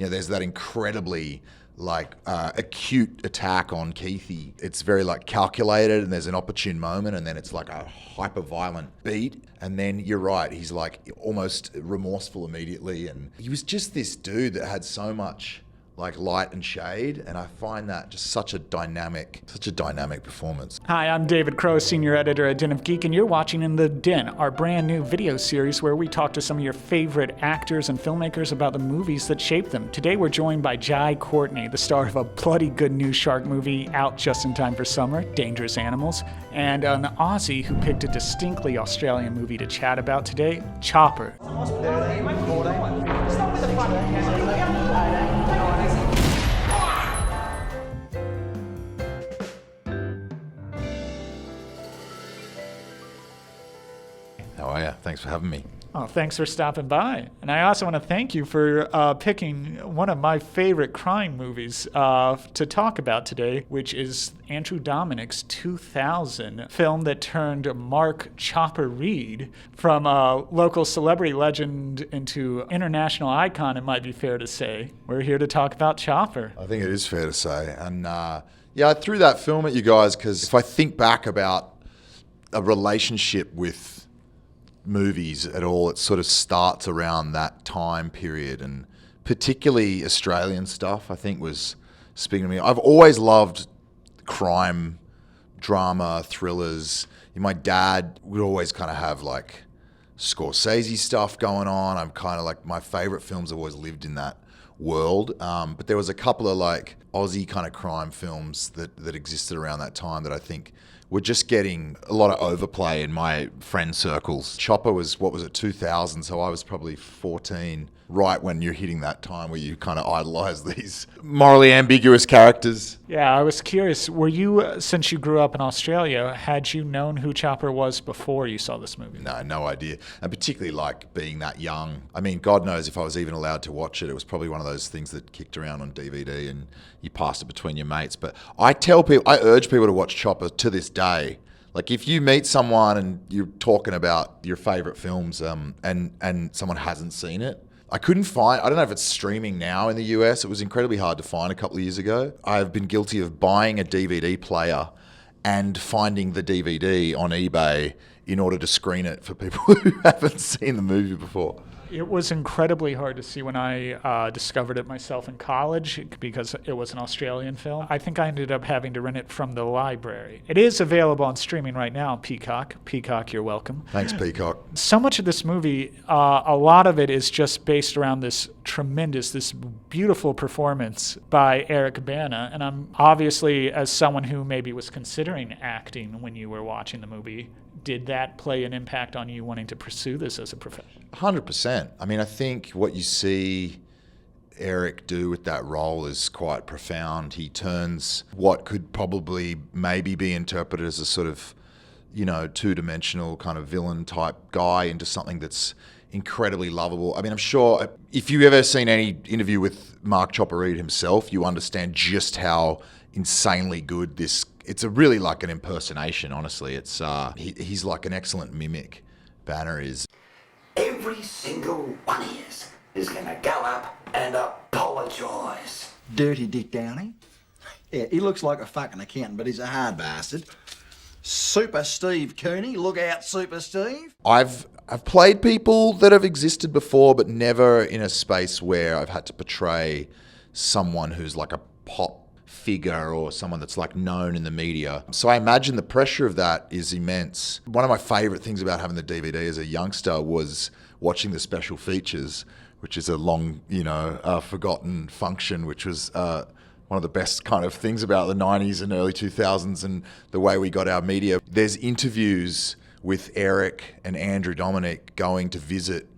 there's that incredibly acute attack on Keithy. It's very calculated, and there's an opportune moment, and then it's like a hyper violent beat, and then you're right, he's like almost remorseful immediately, and he was just this dude that had so much light and shade, and I find that just such a dynamic performance. Hi, I'm David Crow, senior editor at Den of Geek, and you're watching In the Den, our brand new video series where we talk to some of your favorite actors and filmmakers about the movies that shaped them. Today we're joined by Jai Courtney, the star of a bloody good new shark movie out just in time for summer, Dangerous Animals, and an Aussie who picked a distinctly Australian movie to chat about today, Chopper. How are you? Thanks for having me. Oh, thanks for stopping by. And I also want to thank you for picking one of my favorite crime movies to talk about today, which is Andrew Dominik's 2000 film that turned Mark Chopper Reed from a local celebrity legend into international icon, it might be fair to say. We're here to talk about Chopper. I think it is fair to say. And I threw that film at you guys because if I think back about a relationship with movies at all, it sort of starts around that time period, and particularly Australian stuff I think was speaking to me. I've always loved crime, drama, thrillers. My dad would always kind of have Scorsese stuff going on. I'm kind of my favorite films have always lived in that world, but there was a couple of Aussie kind of crime films that existed around that time that I think were just getting a lot of overplay in my friend circles. Chopper was, 2000, so I was probably 14, right when you're hitting that time where you kind of idolize these morally ambiguous characters. Yeah, I was curious, were you, since you grew up in Australia, had you known who Chopper was before you saw this movie? No idea. And particularly being that young. I mean, God knows if I was even allowed to watch it. It was probably one of those things that kicked around on DVD and you passed it between your mates. But I urge people to watch Chopper to this day. If you meet someone and you're talking about your favorite films and someone hasn't seen it, I don't know if it's streaming now in the US. It was incredibly hard to find a couple of years ago. I've been guilty of buying a DVD player and finding the DVD on eBay in order to screen it for people who haven't seen the movie before. It was incredibly hard to see when I discovered it myself in college because it was an Australian film. I think I ended up having to rent it from the library. It is available on streaming right now, Peacock. Peacock, you're welcome. Thanks, Peacock. So much of this movie, a lot of it is just based around this beautiful performance by Eric Bana. And I'm obviously, as someone who maybe was considering acting when you were watching the movie, did that play an impact on you wanting to pursue this as a profession? 100%. I mean, I think what you see Eric do with that role is quite profound. He turns what could probably maybe be interpreted as a sort of, two-dimensional kind of villain type guy into something that's incredibly lovable. I mean, I'm sure if you've ever seen any interview with Mark Chopper Reed himself, you understand just how insanely good it's a really an impersonation, honestly. It's he's an excellent mimic, Banner is. Every single one of yous is gonna go up and apologise. Dirty Dick Downey. Yeah, he looks like a fucking accountant, but he's a hard bastard. Super Steve Cooney, look out, Super Steve. I've played people that have existed before, but never in a space where I've had to portray someone who's a pop figure or someone that's known in the media. So I imagine the pressure of that is immense. One of my favorite things about having the DVD as a youngster was watching the special features, which is a long, forgotten function, which was one of the best kind of things about the 90s and early 2000s and the way we got our media. There's interviews with Eric and Andrew Dominik going to visit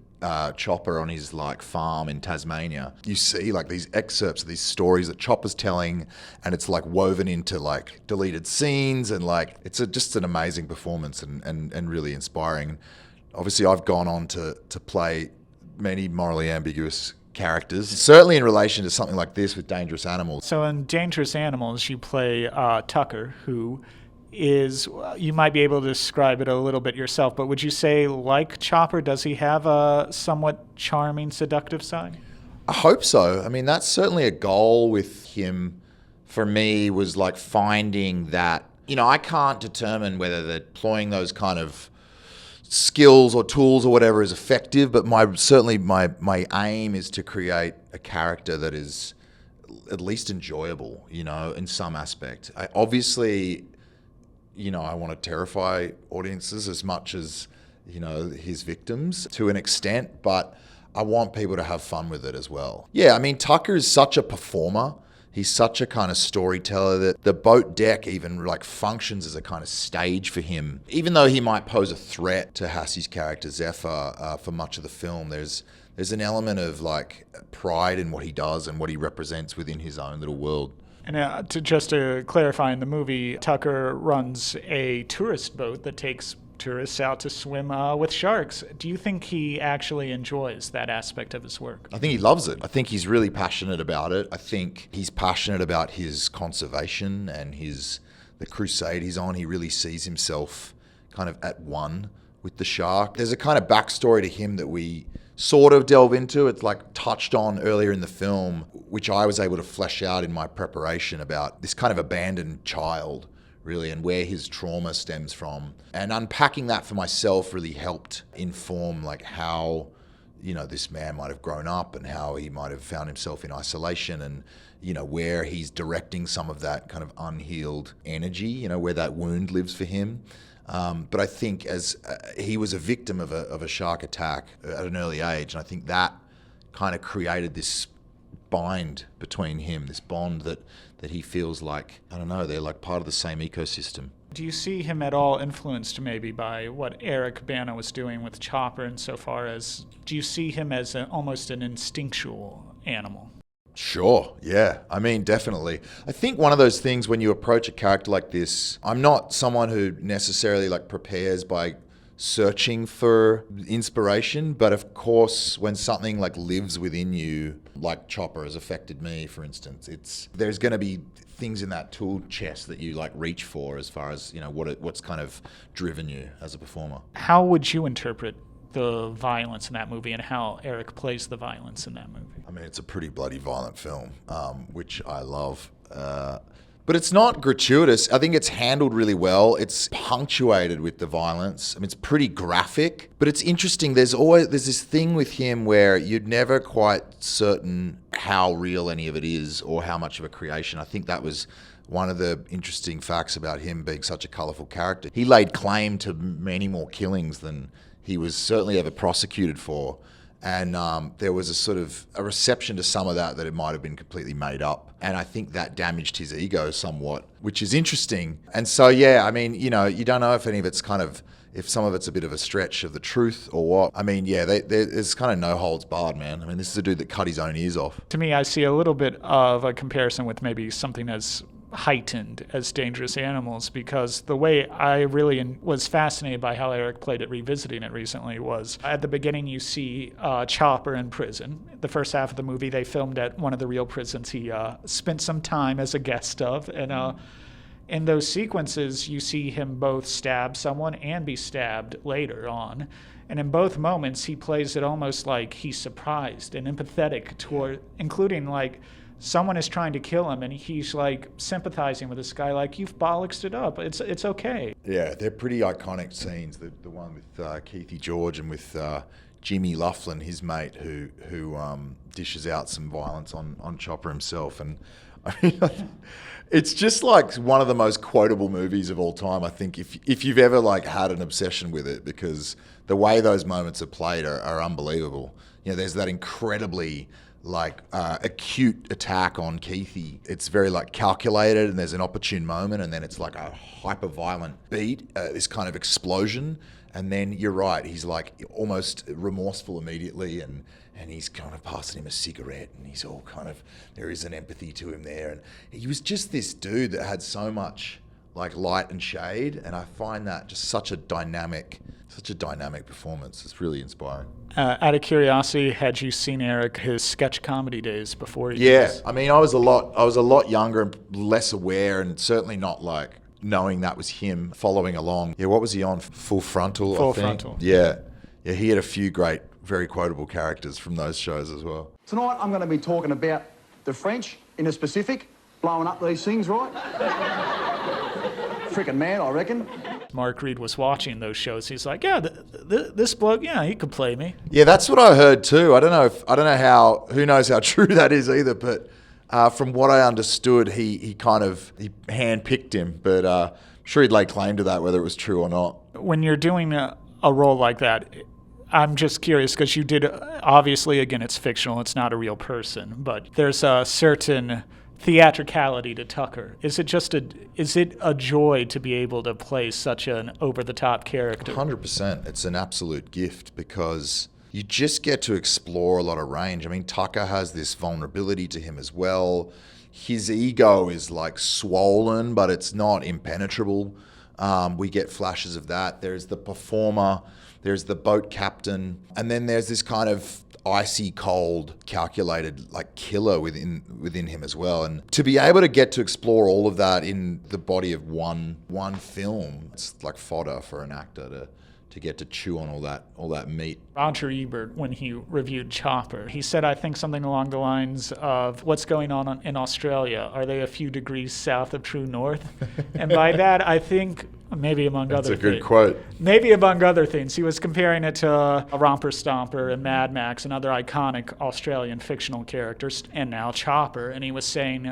Chopper on his farm in Tasmania. You see these excerpts of these stories that Chopper's telling, and it's woven into deleted scenes, and it's just an amazing performance and really inspiring. Obviously, I've gone on to play many morally ambiguous characters, certainly in relation to something like this with Dangerous Animals. So in Dangerous Animals, you play Tucker, who is, you might be able to describe it a little bit yourself, but would you say, like Chopper, does he have a somewhat charming, seductive side? I hope so. I mean, that's certainly a goal with him for me, was like finding that, I can't determine whether they're deploying those kind of skills or tools or whatever is effective, but my aim is to create a character that is at least enjoyable, in some aspect. I obviously I want to terrify audiences as much as his victims to an extent, but I want people to have fun with it as well. Yeah, I mean, Tucker is such a performer. He's such a kind of storyteller that the boat deck even like functions as a kind of stage for him. Even though he might pose a threat to Hassie's character Zephyr for much of the film, there's an element of like pride in what he does and what he represents within his own little world. And to clarify, in the movie, Tucker runs a tourist boat that takes tourists out to swim with sharks. Do you think he actually enjoys that aspect of his work? I think he loves it. I think he's really passionate about it. I think he's passionate about his conservation and the crusade he's on. He really sees himself kind of at one with the shark. There's a kind of backstory to him that we sort of delve into. It's like touched on earlier in the film, which I was able to flesh out in my preparation, about this kind of abandoned child, really, and where his trauma stems from. And unpacking that for myself really helped inform like how, this man might have grown up and how he might have found himself in isolation, and, where he's directing some of that kind of unhealed energy, where that wound lives for him. But I think as he was a victim of a shark attack at an early age, and I think that kind of created this bind between him, this bond that he feels like, I don't know, they're like part of the same ecosystem. Do you see him at all influenced maybe by what Eric Bana was doing with Chopper, insofar as, do you see him as almost an instinctual animal? Sure, yeah. I mean, definitely. I think one of those things when you approach a character like this, I'm not someone who necessarily like prepares by searching for inspiration, but of course, when something like lives within you, like Chopper has affected me, for instance, there's going to be things in that tool chest that you like reach for, as far as what's kind of driven you as a performer. How would you interpret the violence in that movie and how Eric plays the violence in that movie? I mean, it's a pretty bloody violent film, which I love. But it's not gratuitous. I think it's handled really well. It's punctuated with the violence. I mean, it's pretty graphic, but it's interesting. There's this thing with him where you're never quite certain how real any of it is or how much of a creation. I think that was one of the interesting facts about him being such a colourful character. He laid claim to many more killings than he was certainly ever prosecuted for. And there was a sort of a reception to some of that it might have been completely made up. And I think that damaged his ego somewhat, which is interesting. And so, yeah, I mean, you don't know if any of it's if some of it's a bit of a stretch of the truth or what. I mean, yeah, there's kind of no holds barred, man. I mean, this is a dude that cut his own ears off. To me, I see a little bit of a comparison with maybe something as heightened as Dangerous Animals, because the way I really was fascinated by how Eric played it, revisiting it recently, was at the beginning you see Chopper in prison. The first half of the movie they filmed at one of the real prisons he spent some time as a guest of, and in those sequences you see him both stab someone and be stabbed later on. And in both moments he plays it almost like he's surprised and empathetic toward, including like someone is trying to kill him, and he's like sympathizing with this guy, like, you've bollocksed it up. It's okay. Yeah, they're pretty iconic scenes. The one with Keithy George and with Jimmy Laughlin, his mate, who dishes out some violence on Chopper himself. And I mean, it's just like one of the most quotable movies of all time. I think if you've ever like had an obsession with it, because the way those moments are played are unbelievable. There's that incredibly acute attack on Keithy. It's very like calculated, and there's an opportune moment, and then it's like a hyper violent beat, this kind of explosion, and then you're right, he's like almost remorseful immediately, and he's kind of passing him a cigarette, and he's all kind of, there is an empathy to him there, and he was just this dude that had so much like light and shade, and I find that just such a dynamic performance. It's really inspiring. Out of curiosity, had you seen Eric his sketch comedy days before? I mean, I was a lot younger and less aware, and certainly not like knowing that was him following along. Yeah, what was he on? Full Frontal, I think. Frontal. Yeah, he had a few great very quotable characters from those shows as well. Tonight I'm going to be talking about the French in the specific, blowing up these things, right? Frickin' mad, I reckon. Mark Reed was watching those shows. He's like, yeah, this bloke, yeah, he could play me. Yeah, that's what I heard too. I don't know who knows how true that is either, but from what I understood, he handpicked him, but I'm sure he'd lay claim to that, whether it was true or not. When you're doing a role like that, I'm just curious because you did, obviously, again, it's fictional, it's not a real person, but there's a certain theatricality to Tucker. Is it a joy to be able to play such an over-the-top character? 100%. It's an absolute gift because you just get to explore a lot of range. I mean, Tucker has this vulnerability to him as well. His ego is like swollen, but it's not impenetrable. We get flashes of that. There's the performer, there's the boat captain, and then there's this kind of icy cold, calculated like killer within him as well. And to be able to get to explore all of that in the body of one film, it's like fodder for an actor to get to chew on all that meat. Roger Ebert, when he reviewed Chopper, he said, I think something along the lines of, what's going on in Australia? Are they a few degrees south of true north? And by that, I think, maybe among other things. That's a good quote. Maybe among other things. He was comparing it to a Romper Stomper and Mad Max and other iconic Australian fictional characters, and now Chopper. And he was saying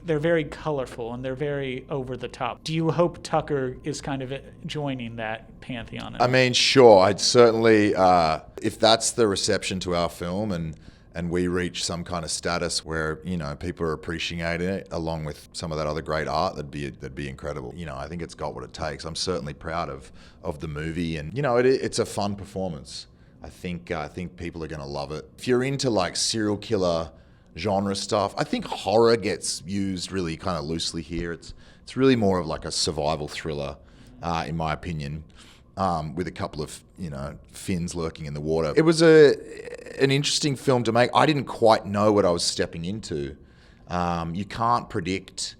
they're very colorful and they're very over the top. Do you hope Tucker is kind of joining that pantheon? I mean, sure. I'd certainly, if that's the reception to our film and we reach some kind of status where, you know, people are appreciating it along with some of that other great art, that'd be incredible. You know, I think it's got what it takes. I'm certainly proud of the movie, and, you know, it's a fun performance. I think people are going to love it. If you're into like serial killer genre stuff, I think horror gets used really kind of loosely here. It's really more of like a survival thriller, in my opinion. With a couple of, you know, fins lurking in the water. It was an interesting film to make. I didn't quite know what I was stepping into. You can't predict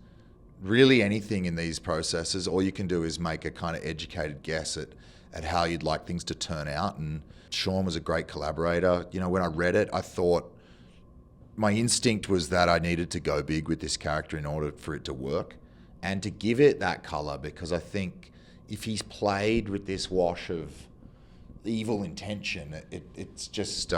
really anything in these processes. All you can do is make a kind of educated guess at how you'd like things to turn out. And Sean was a great collaborator. You know, when I read it, I thought my instinct was that I needed to go big with this character in order for it to work and to give it that color, because I think if he's played with this wash of evil intention, it's just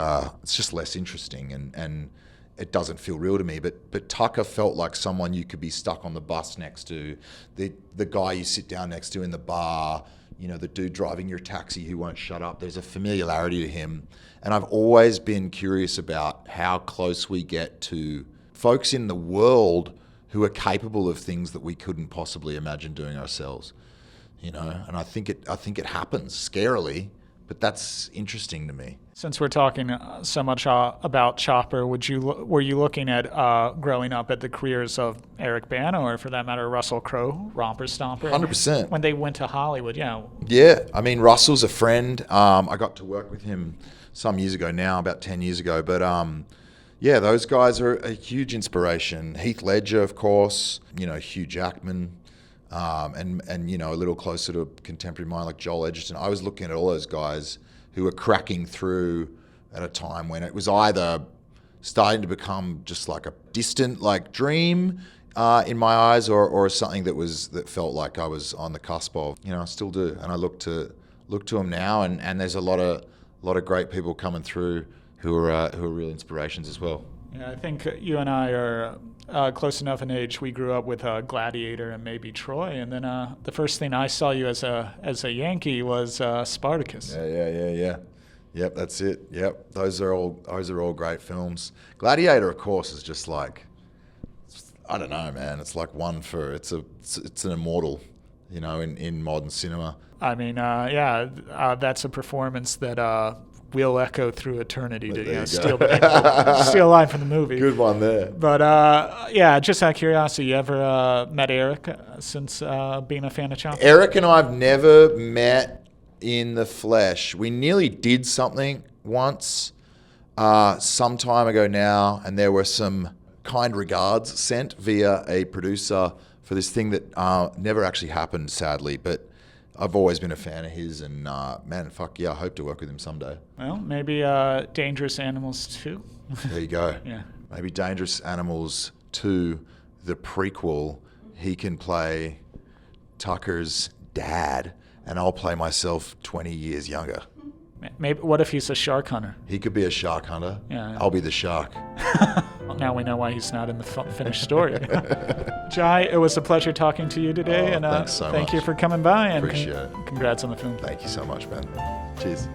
less interesting and it doesn't feel real to me. But Tucker felt like someone you could be stuck on the bus next to, the guy you sit down next to in the bar, you know, the dude driving your taxi who won't shut up. There's a familiarity to him. And I've always been curious about how close we get to folks in the world who are capable of things that we couldn't possibly imagine doing ourselves. You know, and I think it happens scarily, but that's interesting to me. Since we're talking so much about Chopper, were you looking at growing up at the careers of Eric Bana, or for that matter, Russell Crowe, Romper Stomper? 100%. When they went to Hollywood, yeah. Yeah, I mean, Russell's a friend. I got to work with him some years ago now, about 10 years ago. But yeah, those guys are a huge inspiration. Heath Ledger, of course. You know, Hugh Jackman. And you know, a little closer to a contemporary mind like Joel Edgerton. I was looking at all those guys who were cracking through at a time when it was either starting to become just like a distant like dream in my eyes, or something that felt like I was on the cusp of. You know, I still do, and I look to them now, and there's a lot of great people coming through who are real inspirations as well. Yeah, I think you and I are close enough in age. We grew up with Gladiator and maybe Troy, and then the first thing I saw you as a Yankee was Spartacus. Yeah. Yep, that's it. Yep, those are all great films. Gladiator, of course, is just like, I don't know, man. It's like it's an immortal, you know, in modern cinema. I mean, that's a performance that will echo through eternity to steal a line from the movie. Good one there. But yeah, just out of curiosity, you ever met Eric since being a fan of Chopper? Eric and I have never met in the flesh. We nearly did something once, some time ago now, and there were some kind regards sent via a producer for this thing that never actually happened, sadly. But I've always been a fan of his, and man, fuck yeah, I hope to work with him someday. Well, maybe Dangerous Animals 2. There you go. Yeah. Maybe Dangerous Animals 2, the prequel, he can play Tucker's dad, and I'll play myself 20 years younger. Maybe. What if he's a shark hunter? He could be a shark hunter. Yeah. I'll be the shark. Well, now we know why he's not in the finished story. Jai, it was a pleasure talking to you today, Oh, and thanks so thank you much. for coming by. And Appreciate it. congrats on the film. Thank you so much, man. Cheers.